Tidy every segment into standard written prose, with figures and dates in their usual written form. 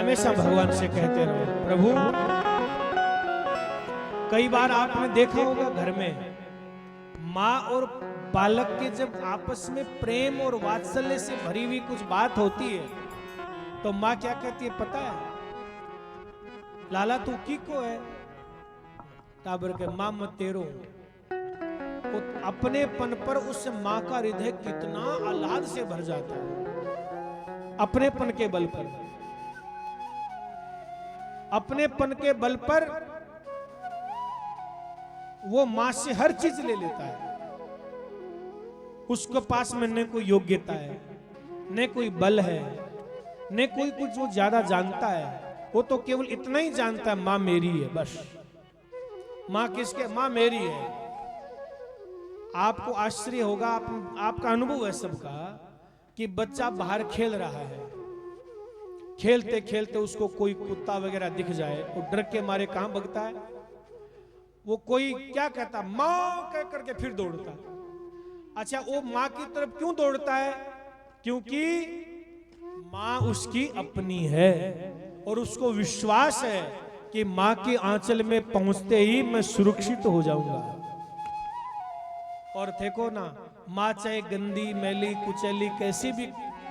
हमेशा भगवान से कहते रहो, प्रभु। कई बार आपने देखा होगा घर में माँ और बालक के जब आपस में प्रेम और वात्सल्य से भरी हुई कुछ बात होती है तो माँ क्या कहती है पता है? लाला तू की को है? टाबर के माँ मत तेरो। अपने पन पर उस माँ का हृदय कितना आह्लाद से भर जाता है। अपनेपन के बल पर, अपनेपन के बल पर वो मां से हर चीज ले लेता है। उसके पास में न कोई योग्यता है, न कोई बल है, न कोई कुछ जो ज्यादा जानता है। वो तो केवल इतना ही जानता है, मां मेरी है बस। मां किसके? मां मेरी है। आपको आश्चर्य होगा, आपका अनुभव है सबका कि बच्चा बाहर खेल रहा है, खेलते खेलते उसको कोई कुत्ता वगैरह दिख जाए तो डर के मारे कहां भागता है? वो कोई क्या कहता? मां कह करके फिर दौड़ता। अच्छा, वो मां की तरफ क्यों दौड़ता है? क्योंकि मां उसकी अपनी है और उसको विश्वास है कि मां के आंचल में पहुंचते ही मैं सुरक्षित हो जाऊंगा। और देखो ना, मां चाहे गंदी मैली कुचैली कैसी भी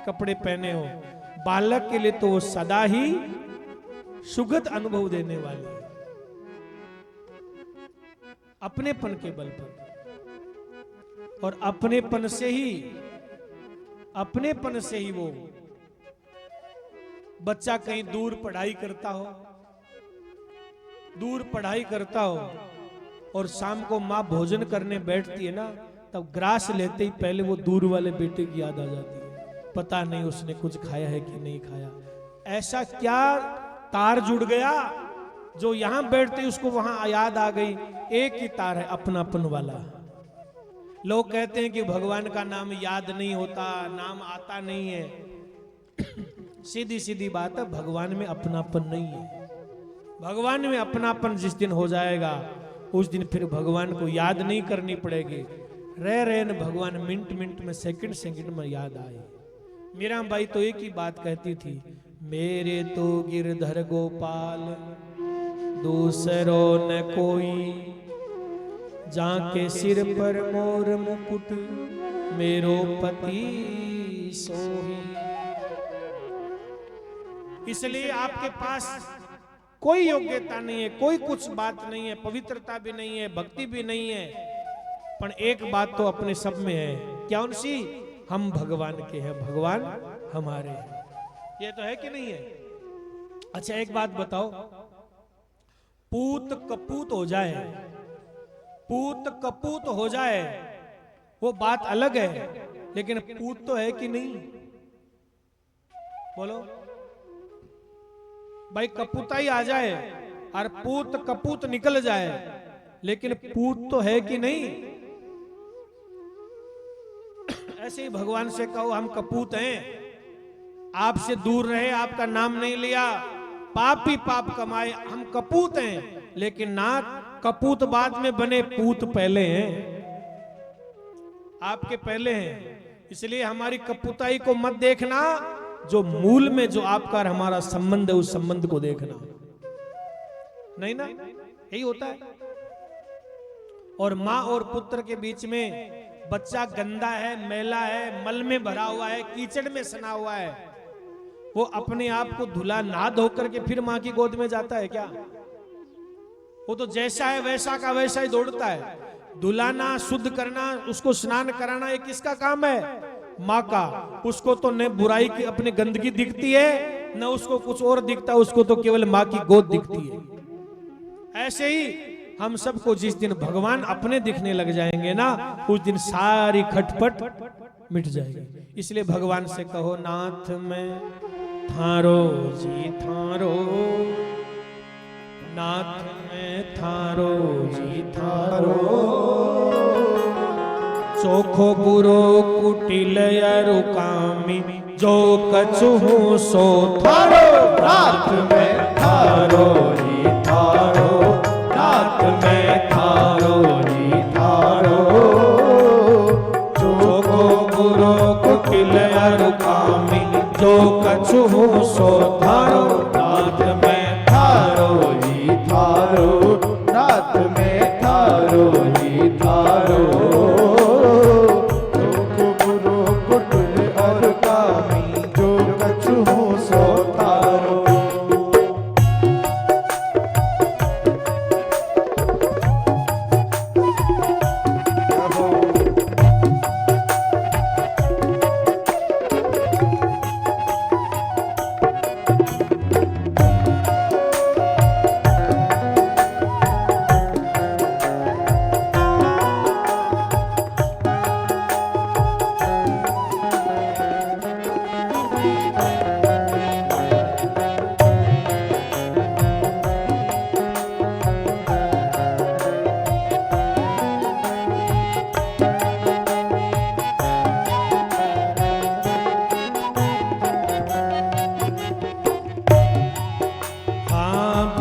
कपड़े पहने हो, बालक के लिए तो वो सदा ही सुखद अनुभव देने वाली है, अपनेपन के बल पर। और अपनेपन से ही वो बच्चा कहीं दूर पढ़ाई करता हो और शाम को माँ भोजन करने बैठती है ना, तब ग्रास लेते ही पहले वो दूर वाले बेटे की याद आ जाती है। पता नहीं उसने कुछ खाया है कि नहीं खाया। ऐसा क्या तार जुड़ गया जो यहां बैठते उसको वहां याद आ गई? एक ही तार है, अपनापन वाला। लोग कहते हैं कि भगवान का नाम याद नहीं होता, नाम आता नहीं है। सीधी सीधी बात है, भगवान में अपनापन नहीं है। भगवान में अपनापन जिस दिन हो जाएगा उस दिन फिर भगवान को याद नहीं करनी पड़ेगी। रह न भगवान मिनट मिनट में, सेकंड सेकंड में याद आए। मीरा बाई तो एक ही बात कहती थी, मेरे तो गिरधर गोपाल दूसरो न कोई, जाके सिर पर मोर मुकुट मेरो पति सोही। इसलिए आपके पास कोई योग्यता नहीं है, कोई कुछ बात नहीं है, पवित्रता भी नहीं है, भक्ति भी नहीं है, पर एक बात तो अपने सब में है। क्या उनसी? हम भगवान के हैं, भगवान हमारे हैं। ये तो है कि नहीं है? अच्छा, एक बात बताओ, पूत कपूत हो जाए वो बात अलग है, लेकिन पूत तो है कि नहीं? बोलो भाई, कपूताई आ जाए और पूत कपूत निकल जाए, लेकिन पूत तो है कि नहीं? ऐसे ही भगवान से कहो हम कपूत हैं, आपसे दूर रहे, आपका नाम नहीं लिया, पाप ही पाप कमाए, हम कपूत हैं। लेकिन नाथ, कपूत बाद में बने, पूत पहले हैं, आपके पहले हैं। इसलिए हमारी कपूताई को मत देखना, जो मूल में जो आपका और हमारा संबंध है उस संबंध को देखना। नहीं ना, यही होता है। और माँ और पुत्र के बीच में बच्चा गंदा है, मैला है, मल में भरा हुआ है, कीचड़ में सना हुआ है, वो अपने आप को धुला नहा धो करके फिर माँ की गोद में जाता है क्या? वो तो जैसा है वैसा का वैसा ही दौड़ता है। धुलाना, शुद्ध करना, उसको स्नान कराना, ये किसका काम है? माँ का। उसको तो न बुराई की अपनी गंदगी दिखती है, न उसको कुछ और दिखता, उसको तो केवल माँ की गोद दिखती है। ऐसे ही हम सबको जिस दिन भगवान अपने दिखने लग जाएंगे ना, उस दिन सारी खटपट मिट जाएगी। इसलिए भगवान से कहो, नाथ मैं थारो जी थारो, नाथ मैं थारो जी थारो, चोखो बुरो कुटिल अरु कामी, जो कछु हूँ सो थारो। नाथ में थारो जी थारो, नाथ में थारो जी थारो, चोखो बुरो कुटिल अरु कामी, जो कछु हूँ सो थारो।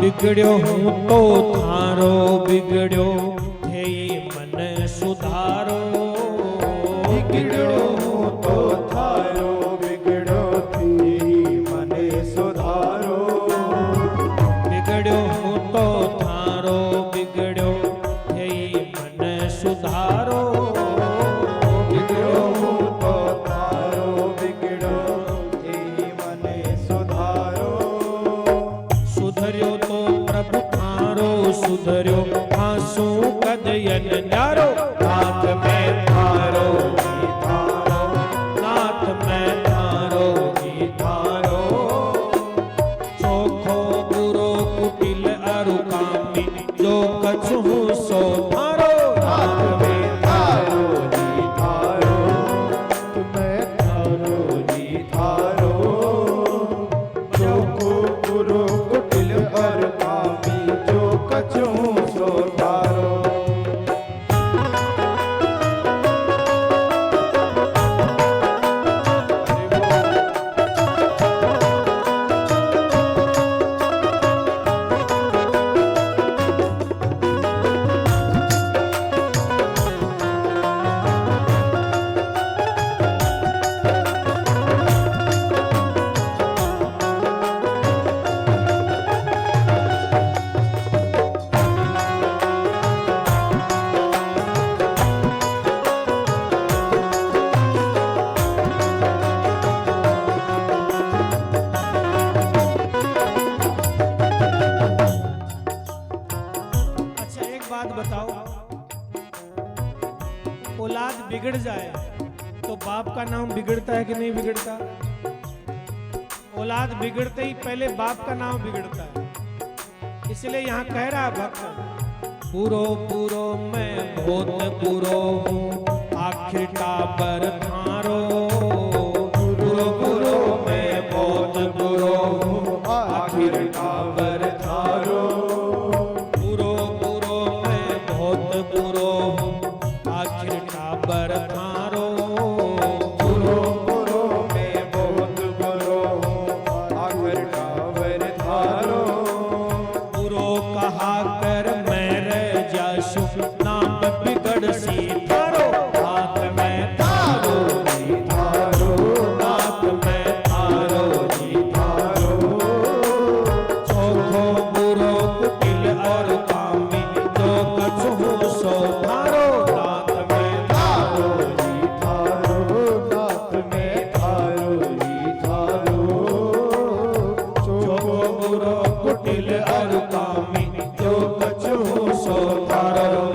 बिगड़्यो हूँ तो थारो बिगड़्यो थे मन सुधारो। बिगड़्यो हूँ तो थारो बिगड़्यो थी मन सुधारो। बिगड़्यो हूँ तो थारो बिगड़्यो थे मन सुधारो। बिगड़्यो हूँ तो थारो बिगड़्यो थी मन सुधारो। सुधर्यो तो प्रभु थारो सुधर्यो आंसू कदयन न्यारो। नाथ में थारो जी थारो। नाथ मैं थारो जी थारो। चोखो बुरो कुटिल अरु कामी जो कछु हूँ सो थारो। नाथ में थारो जी थारो। तुम्हें थारो जी थारो। चोखो बुरो कुटिल और कामी जो कछु सो थारो। अच्छा एक बात बताओ, औलाद बिगड़ जाए तो बाप का नाम बिगड़ता है कि नहीं बिगड़ता? औलाद बिगड़ते ही पहले बाप का नाम बिगड़ता है। इसलिए यहाँ कह रहा है भक्त, पूरो पूरो मैं बहुत पूरो हूँ आखिर का बर थारो। पूरो पूरो मैं बहुत बुरो हूँ आखिर का बर थारो। पूरो पूरो मैं बहुत बुरो हूँ आखिर का बर थारो। पूरो पूरो मैं बहुत बुरो हूँ आखिर का बर थारो। बुरो कहा कर मैं रह जासु नाम बिगड़ सी थारो। हाथ में थारो जी थारो। हाथ में थारो जी थारो। चोखो बुरो कुटिल और कामी जो कछु हूँ सो थारो। हाथ में थारो जी थारो। नाथ में थारो जी थारो। चोखो बुरो कुटिल और कामी जो कछु हूँ सो थारो।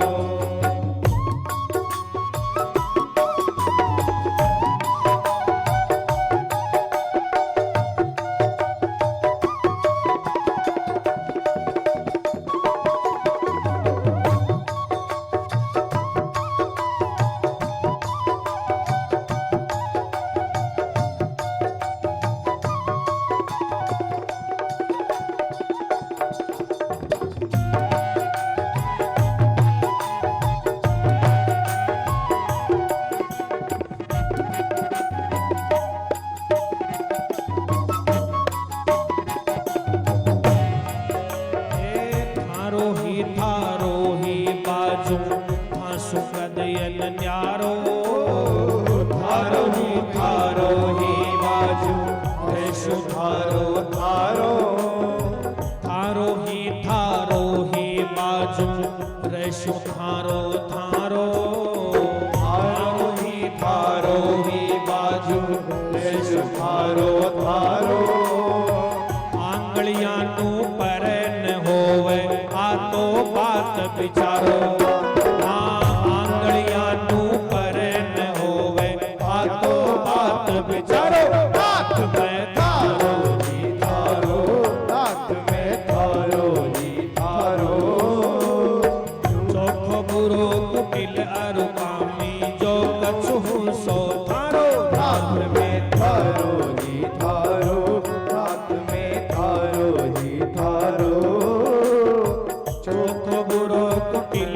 थारो ही बाजू फांसु कदयन न्यारो। थारो ही बाजू ऐसो थारो थारो। थारो ही बाजू रेशो थारो थारो। थारो ही बाजू ऐसो थारो थारो। आंगलियां नू परे न होवे आ तो बात विचारो। हाँ आंगलियां नू परे न होवे आ तो बात विचारो। हाथ में थारो जी थारो। नाथ में थारो जी थारो। चोखो बुरो कुटिल अरु कामी जो कछु हूँ सो थारो। नाथ में थारो जी थारो। नाथ में थारो जी थारो। चोखो बुरो कुटिल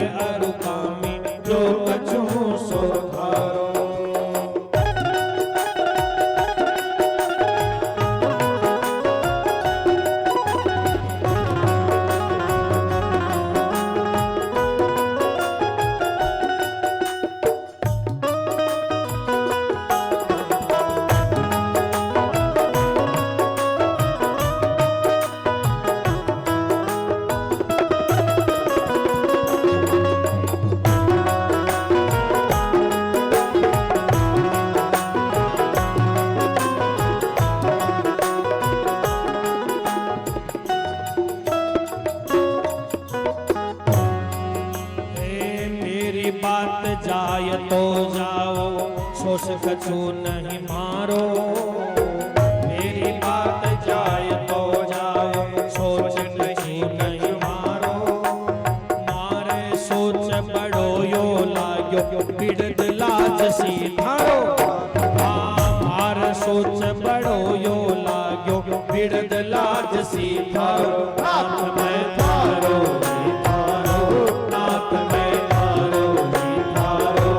दोष कछु नहीं मारो, मेरी बात जाए तो जाए, सोच कछु नहीं मारो, मारे सोच बड़ो यो लाग्यो, बिड़द लाज सीधारो, मारे सोच बड़ो यो लाग्यो, बिड़द लाज सीधारो, नाथ मैं थारो ही थारो, नाथ मैं थारो ही थारो,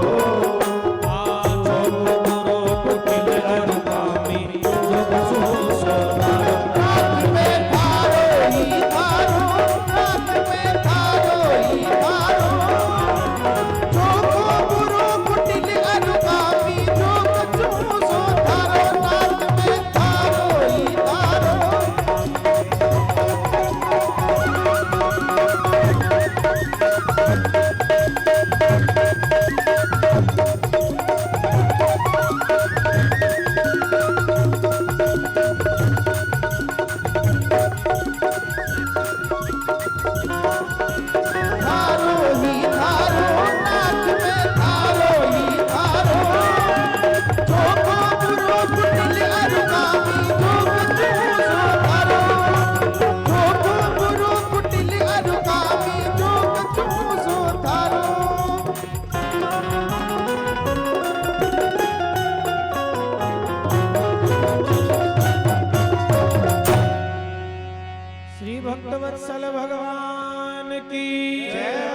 आजो गुरु कुटिल अरुकामी, जो कसो सो थारो, नाथ में थारो ही थारो, नाथ में थारो ही थारो, जो को गुरु कुटिल अनुगामी, जो कछु सो थारो, नाथ में थारो ही थारो। थारो ही थारो, नाथ में थारो ही थारो, जो को गुरु कुटिल अनुगामी, जो कछु सो थारो, जो को गुरु कुटिल अनुगामी, जो कछु सो थारो। श्री भक्तवत्सल भगवान की जय।